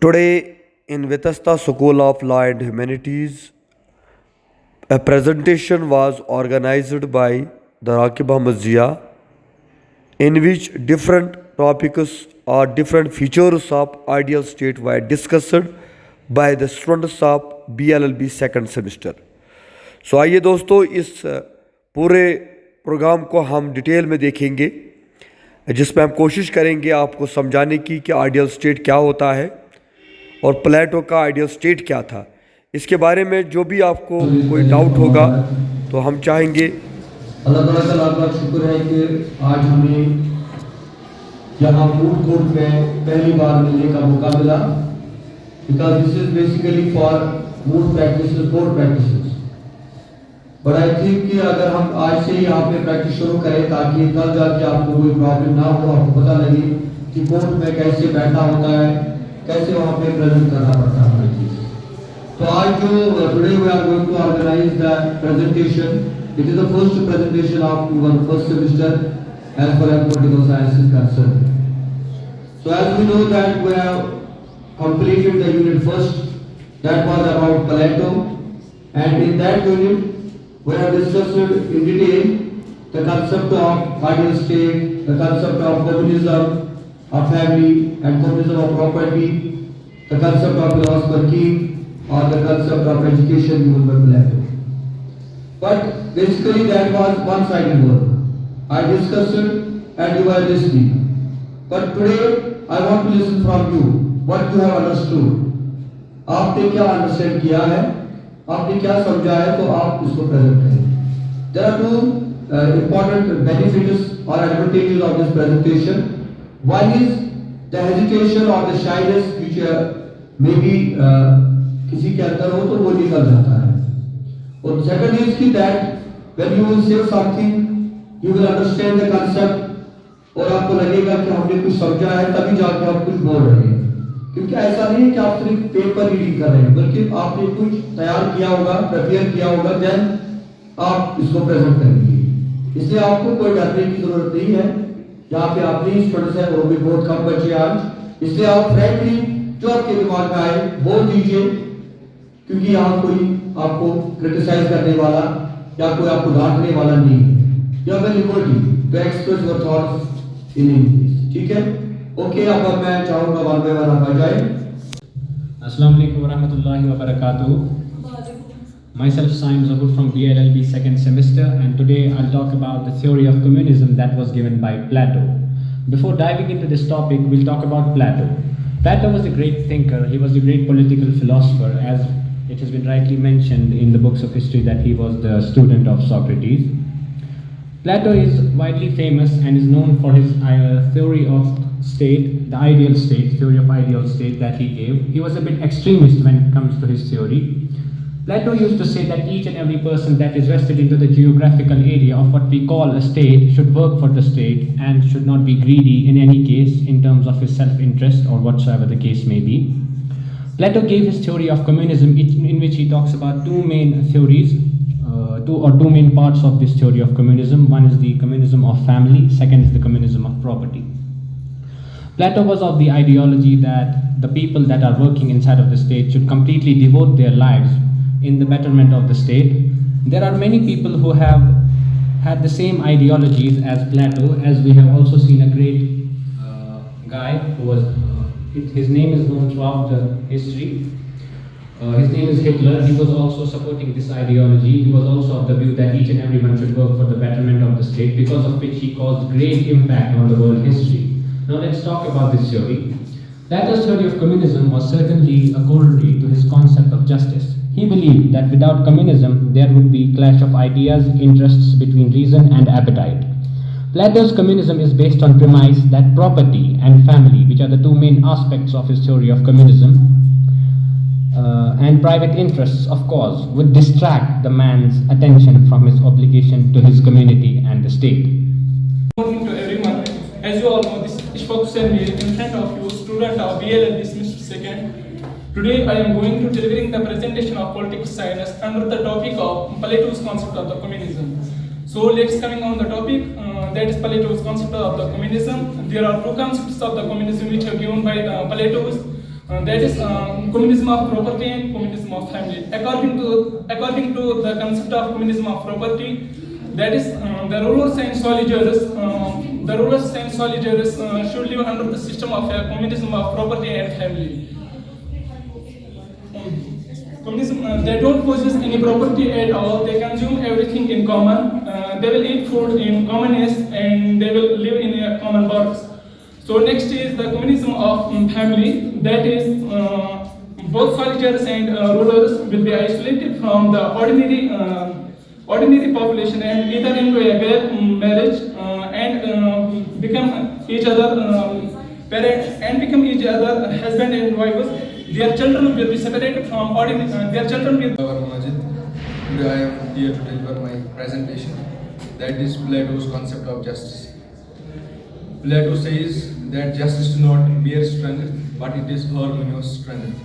Today, in Vitasta School of Law and Humanities, a presentation was organized by the Rakib Ahmed Zia, in which different topics or different features of ideal state were discussed by the students of BLLB second semester. सो आइए दोस्तों, इस पूरे programme को हम detail में देखेंगे, जिसमें हम कोशिश करेंगे आपको समझाने की कि आइडियल स्टेट क्या होता है और प्लेटो का आइडियल स्टेट क्या था। इसके बारे में जो भी आपको कोई डाउट होगा तो हम चाहेंगे। अल्लाह ताला का लाख लाख शुक्र है कि आज हमें यहाँ फूड कोर्ट में पहली बार मिलने का मौका मिला, because this is basically for mood practices, board practices. But I think कि अगर हम आज से ही यहाँ पे प्रैक्टिस शुरू करें ताकि कल जाके आपको कोई प्रॉब्लम ना हो, आपको पता लगे कि कोर्ट में कैसे बैठना होता है, कैसे वहाँ पे प्रेजेंट करना पड़ता है हर चीज। तो आज जो today we are going to organise the presentation, it is the first presentation of your first semester as far as political science is concerned. So as we know that we have completed the unit first, that was about Plato, and in that unit we have discussed in detail the concept of ideal state, the concept of communism of family and communism of property, the concept of philosopher king, or the concept of education given by Plato. But basically that was one-sided work. I discussed it and you were listening. But today I want to listen from you. What you have understood. आपने क्या understand किया है, आपने क्या समझा है, तो आप इसको प्रेजेंट करें। There are two important benefits or advantages of this presentation. One is the hesitation or the shyness which maybe किसी के अंदर हो तो वो निकल जाता है। और second is कि that when you will say something, you will understand the concept, और आपको लगेगा कि हमने कुछ समझा है तभी जाके आप कुछ बोल रहे हैं। क्योंकि ऐसा नहीं है कि आप सिर्फ पेपर रीडिंग कर रहे हैं, बल्कि आपने कुछ तैयार किया होगा, प्रिपेयर किया होगा, देन आप इसको प्रेजेंट करेंगे। इसलिए आपको कोई डरने की जरूरत नहीं है। यहाँ पे आपने स्टूडेंट्स हैं, वो भी बहुत कम बच्चे आज, इसलिए आप फ्रैंकली जो आपके दिमाग में आए बोल दीजिए, क्योंकि यहाँ कोई आपको क्रिटिसाइज करने वाला या कोई आपको डांटने वाला नहीं है। You have a liberty to express your thoughts in English. ठीक है? ओके, अब मैं चाहूँगा वन बाय वन आप आ जाए। Assalamu alaikum warahmatullahi wabarakatuh. Myself Saim Zahur from BLLB second semester, and today I'll talk about the theory of communism that was given by Plato. Before diving into this topic, we'll talk about Plato. Plato was a great thinker. He was a great political philosopher, as it has been rightly mentioned in the books of history that he was the student of Socrates. Plato is widely famous and is known for his theory of state, the ideal state, theory of ideal state that he gave. He was a bit extremist when it comes to his theory. Plato used to say that each and every person that is vested into the geographical area of what we call a state should work for the state and should not be greedy in any case in terms of his self-interest or whatsoever the case may be. Plato gave his theory of communism, in which he talks about two main theories, two main parts of this theory of communism. One is the communism of family, second is the communism of property. Plato was of the ideology that the people that are working inside of the state should completely devote their lives in the betterment of the state. There are many people who have had the same ideologies as Plato, as we have also seen a great guy who was, his name is known throughout the history. His name is Hitler. He was also supporting this ideology. He was also of the view that each and everyone should work for the betterment of the state, because of which he caused great impact on the world history. Now let's talk about this theory. Plato's theory of communism was certainly a corollary to his concept of justice. He believed that without communism, there would be clash of ideas, interests between reason and appetite. Plato's communism is based on premise that property and family, which are the two main aspects of his theory of communism, and private interests, of course, would distract the man's attention from his obligation to his community and the state. Good morning to everyone. As you all know, this is Ishfaq Hussain in front of you, student of BLLB semester second. Today I am going to delivering the presentation of political science under the topic of Plato's concept of the communism. So let's coming on the topic, that is Plato's concept of the communism. There are two concepts of the communism which are given by Plato. that is communism of property and communism of family. According to the concept of communism of property, that is the rulers and soldiers. The rulers and soldiers should live under the system of communism of property and family. Communism, they don't possess any property at all. They consume everything in common. They will eat food in commonness and they will live in a common box. So next is the communism of family. That is both soldiers and rulers will be isolated from the ordinary population and either into a marriage and become each other parents and become each other husband and wives. Their children will be separated from their children will. Majid. Today I am here to deliver my presentation, that is Plato's concept of justice. Plato says that justice is not mere strength, but it is harmonious strength.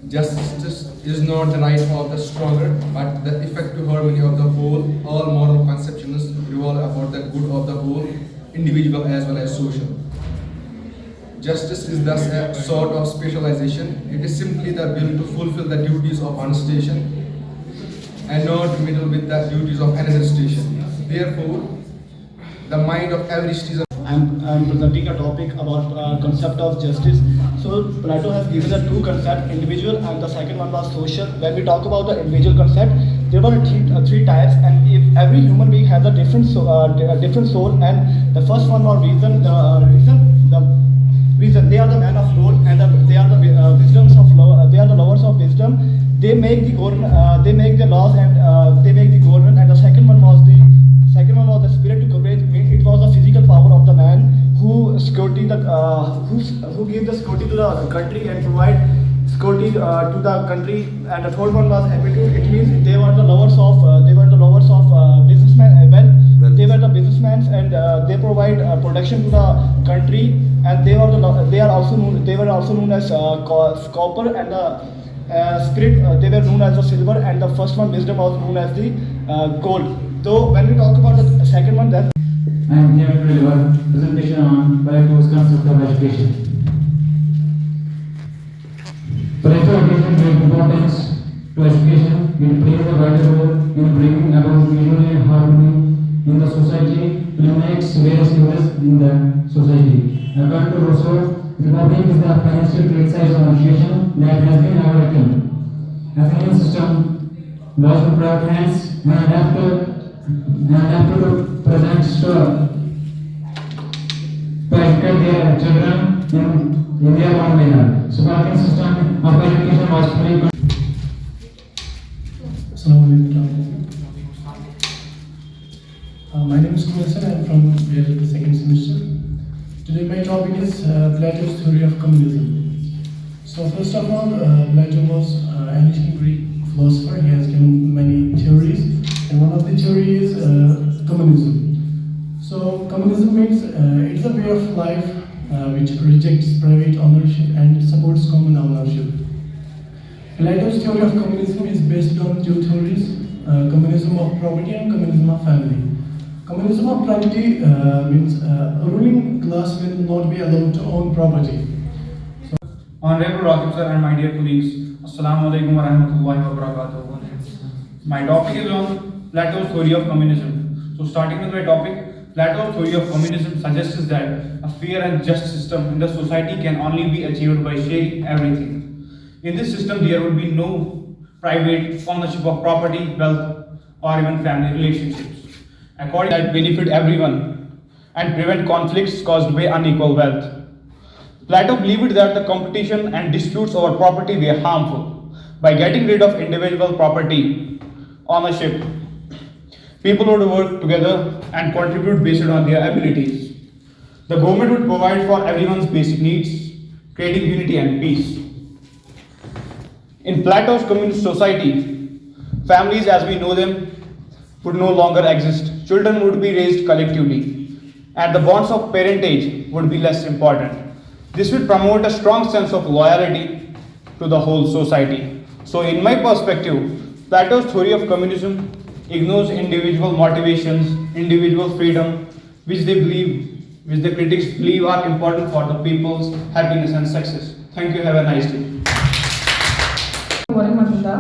Justice is not the right of the stronger, but the effective harmony of the whole. All moral conceptions revolve about the good of the whole, individual as well as social. Justice is thus a sort of specialization. It is simply the will to fulfill the duties of one station and not meddle with the duties of another station. Therefore, the mind of every citizen. I'm presenting a topic about concept of justice. So Plato has given the two concepts, individual and the second one was social. When we talk about the individual concept, there were three types, and if every human being has a different soul, and the first one was reason. Reason they are the man of law, and they are the wisdoms of law. They are the lovers of wisdom. They make the they make the laws, and they make the government. And the second one was the spirit to courage. It was the physical power of the man who security who gave the security to the country and provide security to the country. And the third one was aptitude. It means they were the lovers of businessmen. They were the businessmen, and they provide protection to the country. And they were also known as copper, and the spirit they were known as the silver, and the first one wisdom was known as the gold. So when we talk about the second one, that I am here to deliver presentation on Plato's concept of education. Plato attaches great importance to education. It plays a vital role in bringing about unity and harmony in the society, eliminates various evils in the society. According to Rousseau, republic is the financial criticize on education that has been overtaken. Athenian system was to protect hands and adapt to present store to educate their children in their own manner. Spartan system of education was fully. My name is Communism. I am from the second semester. Today my topic is Plato's theory of communism. So first of all, Plato was an ancient Greek philosopher. He has given many theories, and one of the theories is communism. So communism means it's a way of life which rejects private ownership and supports common ownership. Plato's theory of communism is based on two theories, communism of property and communism of family. Communism of property means a ruling class will not be allowed to own property. Honorable Rakib sir and my dear colleagues, Assalamu alaikum wa rahmatullahi wa barakatuh. My topic is on Plato's theory of communism. So starting with my topic, Plato's theory of communism suggests that a fair and just system in the society can only be achieved by sharing everything. In this system, there would be no private ownership of property, wealth, or even family relationships. According that benefit everyone and prevent conflicts caused by unequal wealth. Plato believed that the competition and disputes over property were harmful. By getting rid of individual property ownership, people would work together and contribute based on their abilities. The government would provide for everyone's basic needs, creating unity and peace. In Plato's communist society, families as we know them would no longer exist. Children would be raised collectively, and the bonds of parentage would be less important. This would promote a strong sense of loyalty to the whole society. So in my perspective, Plato's theory of communism ignores individual motivations, individual freedom, which the critics believe are important for the people's happiness and success. Thank you. Have a nice day. Warahmatullah.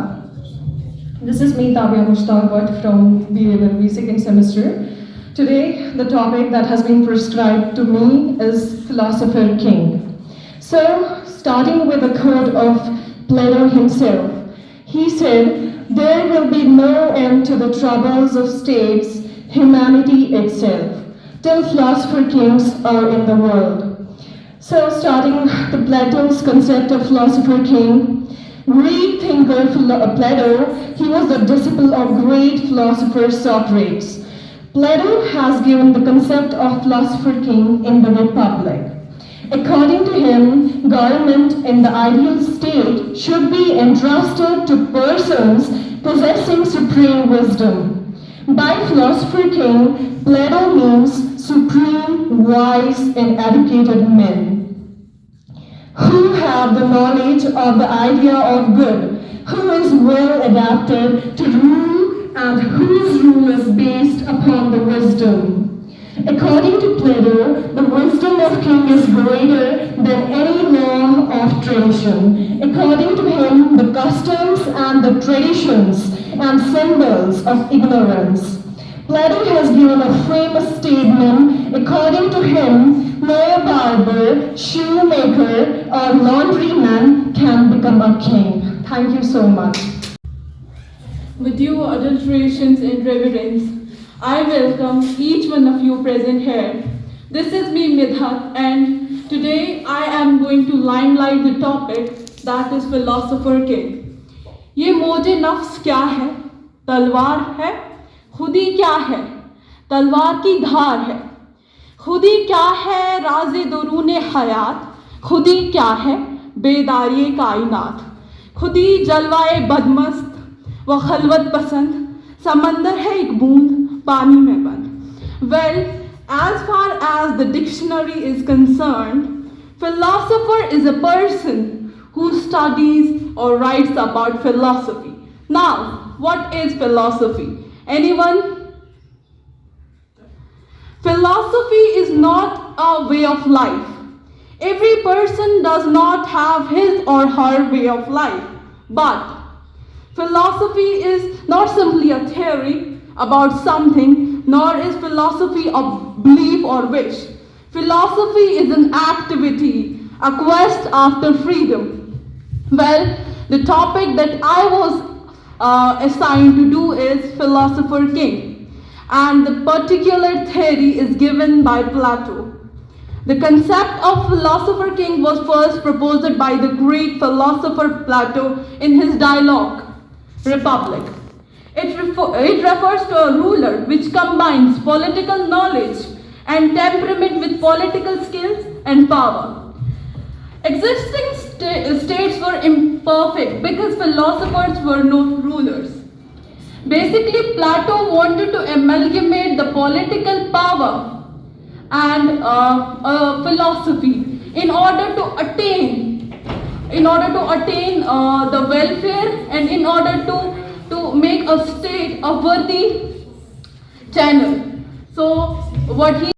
This is me, Tabia Mushtaq from BLLB second semester. Today, the topic that has been prescribed to me is Philosopher King. So, starting with a quote of Plato himself, he said, "There will be no end to the troubles of states, humanity itself, till philosopher kings are in the world." So, starting with Plato's concept of philosopher king, Greek thinker Plato, he was the disciple of great philosopher Socrates. Plato has given the concept of philosopher king in the Republic. According to him, government in the ideal state should be entrusted to persons possessing supreme wisdom. By philosopher king, Plato means supreme, wise, and educated men who have the knowledge of the idea of good, who is well adapted to rule and whose rule is based upon the wisdom. According to Plato, the wisdom of king is greater than any law of tradition. According to him, the customs and the traditions and symbols of ignorance. Plato has given a famous statement. According to him, no barber, shoemaker, or laundryman can become a king. Thank you so much. With due adulterations and reverence, I welcome each one of you present here. This is me, Midhat, and today I am going to limelight the topic that is Philosopher King. ये मोजे नफ्स क्या है? तलवार है? खुदी क्या है? तलवार की धार है. खुदी क्या है? राज़े दुरूने हयात. खुदी क्या है? बेदारिये कायनात. खुदी जलवाए बदमस्त व खलवत पसंद. समंदर है एक बूंद पानी में बंद. Well, as far as the dictionary is concerned, philosopher is a person who studies or writes about philosophy. Now, what is philosophy? Anyone? Philosophy is not a way of life. Every person does not have his or her way of life. But philosophy is not simply a theory about something, nor is philosophy a belief or wish. Philosophy is an activity, a quest after freedom. Well, the topic that I was assigned to do is Philosopher King, and the particular theory is given by Plato. The concept of Philosopher King was first proposed by the Greek philosopher Plato in his dialogue, Republic. It refers to a ruler which combines political knowledge and temperament with political skills and power. Existing states were imperfect because philosophers were not rulers. Basically, Plato wanted to amalgamate the political power and philosophy in order to attain the welfare and in order to make a state a worthy channel. So what he